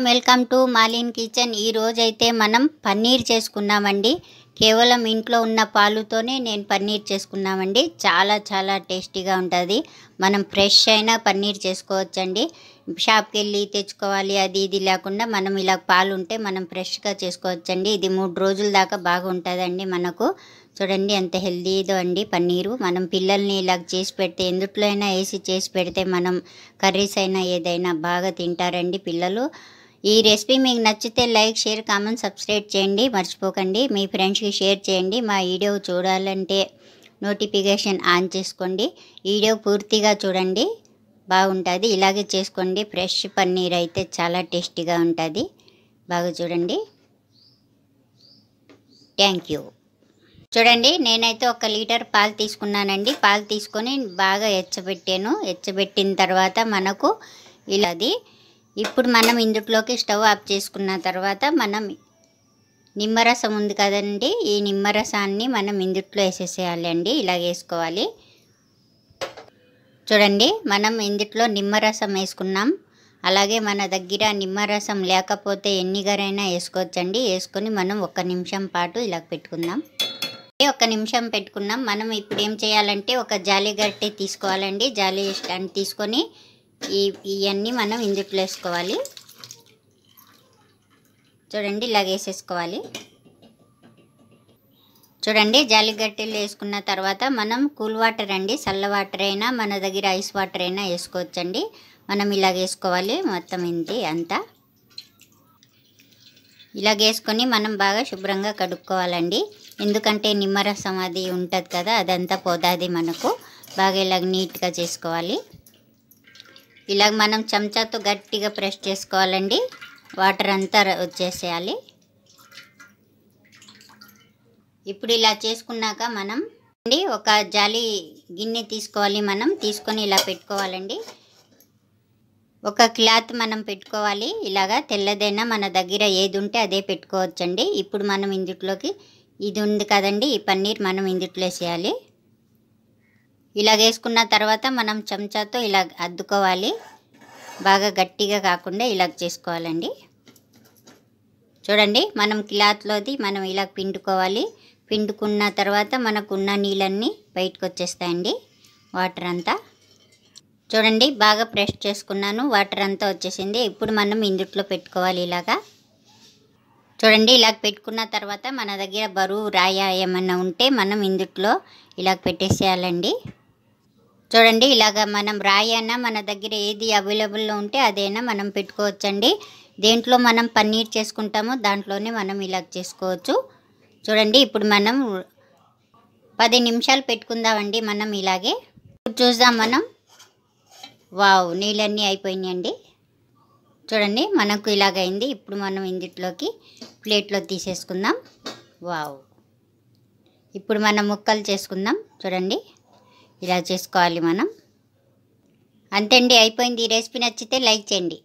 Welcome to మాలిన్ kitchen. ఈ రోజైతే మనం పన్నీర్ చేసుకున్నామండి. కేవలం ఇంట్లో ఉన్న పాలుతోనే నేను పన్నీర్ చేసుకున్నామండి. చాలా టేస్టీగా ఉంటుంది. మనం ఫ్రెష్ అయినా పన్నీర్ చేసుకోవచ్చండి. షాప్కి వెళ్ళి తెచ్చుకోవాలి అది ఇది లేకుండా మనం ఇలా పాలు ఉంటే మనం ఫ్రెష్గా చేసుకోవచ్చండి. ఇది 3 రోజుల దాకా బాగుంటుందండి. మనకు చూడండి ఎంత హెల్తీదో అండి పన్నీరు. మనం పిల్లల్ని ఇలా చేసి పెడితే ఎందుట్లో అయినా వేసి చేసి పెడితే మనం కర్రీస్ అయినా ఏదైనా బాగా తింటారండి పిల్లలు. ఈ రెసిపీ మీకు నచ్చితే లైక్, షేర్, కామెంట్, సబ్స్క్రైబ్ చేయండి. మర్చిపోకండి. మీ ఫ్రెండ్స్కి షేర్ చేయండి. మా వీడియో చూడాలంటే నోటిఫికేషన్ ఆన్ చేసుకోండి. వీడియో పూర్తిగా చూడండి, బాగుంటుంది. ఇలాగే చేసుకోండి. ఫ్రెష్ పన్నీర్ అయితే చాలా టేస్టీగా ఉంటుంది. బాగా చూడండి. Thank you. చూడండి, నేనైతే 1 లీటర్ పాలు తీసుకున్నానండి. పాలు తీసుకొని బాగా ఎచ్చబెట్టాను. ఎచ్చబెట్టిన తర్వాత మనకు ఇలాది ఇప్పుడు మనం ఇందులోకి స్టవ్ ఆఫ్ చేసుకున్న తర్వాత మనం నిమ్మరసం ఉంది కదండి, ఈ నిమ్మరసాన్ని మనం ఇందులో వేసేసేయాలండి. ఇలా వేసుకోవాలి. చూడండి, మనం ఇందులో నిమ్మరసం వేసుకున్నాం. అలాగే మన దగ్గర నిమ్మరసం లేకపోతే ఎన్నిగరైనా వేసుకోవచ్చండి. వేసుకొని మనం 1 నిమిషం పాటు ఇలా పెట్టుకుందాం. 1 నిమిషం పెట్టుకున్నాం. మనం ఇప్పుడు ఏం చేయాలంటే ఒక జాలి గరిటె తీసుకోవాలండి. జాలి స్టాండ్ తీసుకొని ఇవన్నీ మనం ఇందులో వేసుకోవాలి. చూడండి, ఇలా వేసేసుకోవాలి. చూడండి, జాలి గరిటెలు వేసుకున్న తర్వాత మనం కూల్ వాటర్ అండి, చల్ల వాటర్ అయినా మన దగ్గర ఐస్ వాటర్ అయినా వేసుకోవచ్చండి. మనం ఇలా వేసుకోవాలి. మొత్తం ఇంటి అంతా ఇలా వేసుకొని మనం బాగా శుభ్రంగా కడుక్కోవాలండి. ఎందుకంటే నిమ్మరసం అది ఉంటుంది కదా, అదంతా పోదాది మనకు. బాగా ఇలా నీట్గా చేసుకోవాలి. ఇలా మనం చెంచాతో గట్టిగా ప్రెస్ చేసుకోవాలండి. వాటర్ అంతా వచ్చేసేయాలి. ఇప్పుడు ఇలా చేసుకున్నాక మనం ఒక జాలి గిన్నె తీసుకోవాలి. మనం తీసుకొని ఇలా పెట్టుకోవాలండి. ఒక క్లాత్ మనం పెట్టుకోవాలి. ఇలాగా తెల్లదైనా మన దగ్గర ఏది ఉంటే అదే పెట్టుకోవచ్చండి. ఇప్పుడు మనం ఇందులోకి ఇది ఉంది కదండి, ఈ పన్నీర్ మనం ఇందులో వేసేయాలి. ఇలా వేసుకున్న తర్వాత మనం చెంచాతో ఇలా అద్దుకోవాలి. బాగా గట్టిగా కాకుండా ఇలా చేసుకోవాలండి. చూడండి, మనం క్లాత్లోది మనం ఇలా పిండుకోవాలి. పిండుకున్న తర్వాత మనకున్న నీళ్ళన్నీ బయటకు వచ్చేస్తాయండి, వాటర్ అంతా. చూడండి, బాగా ప్రెస్ చేసుకున్నాను, వాటర్ అంతా వచ్చేసింది. ఇప్పుడు మనం ఇందులో పెట్టుకోవాలి ఇలాగా. చూడండి, ఇలా పెట్టుకున్న తర్వాత మన దగ్గర బరువు రాయ ఏమన్నా ఉంటే మనం ఇందులో ఇలా పెట్టేసేయాలండి. చూడండి, ఇలాగ మనం రాయైనా మన దగ్గర ఏది అవైలబుల్లో ఉంటే అదైనా మనం పెట్టుకోవచ్చండి. దేంట్లో మనం పన్నీర్ చేసుకుంటామో దాంట్లోనే మనం ఇలా చేసుకోవచ్చు. చూడండి, ఇప్పుడు మనం 10 నిమిషాలు పెట్టుకుందామండి. మనం ఇలాగే చూద్దాం మనం. వావ్, నీళ్ళన్నీ అయిపోయినాయండి. చూడండి, మనకు ఇలాగైంది. ఇప్పుడు మనం ఇందులోకి ప్లేట్లో తీసేసుకుందాం. వావ్, ఇప్పుడు మనం ముక్కలు చేసుకుందాం. చూడండి, ఇలా చేసుకోవాలి మనం. అంతే అండి, అయిపోయింది. ఈ రెసిపీ నచ్చితే లైక్ చేయండి.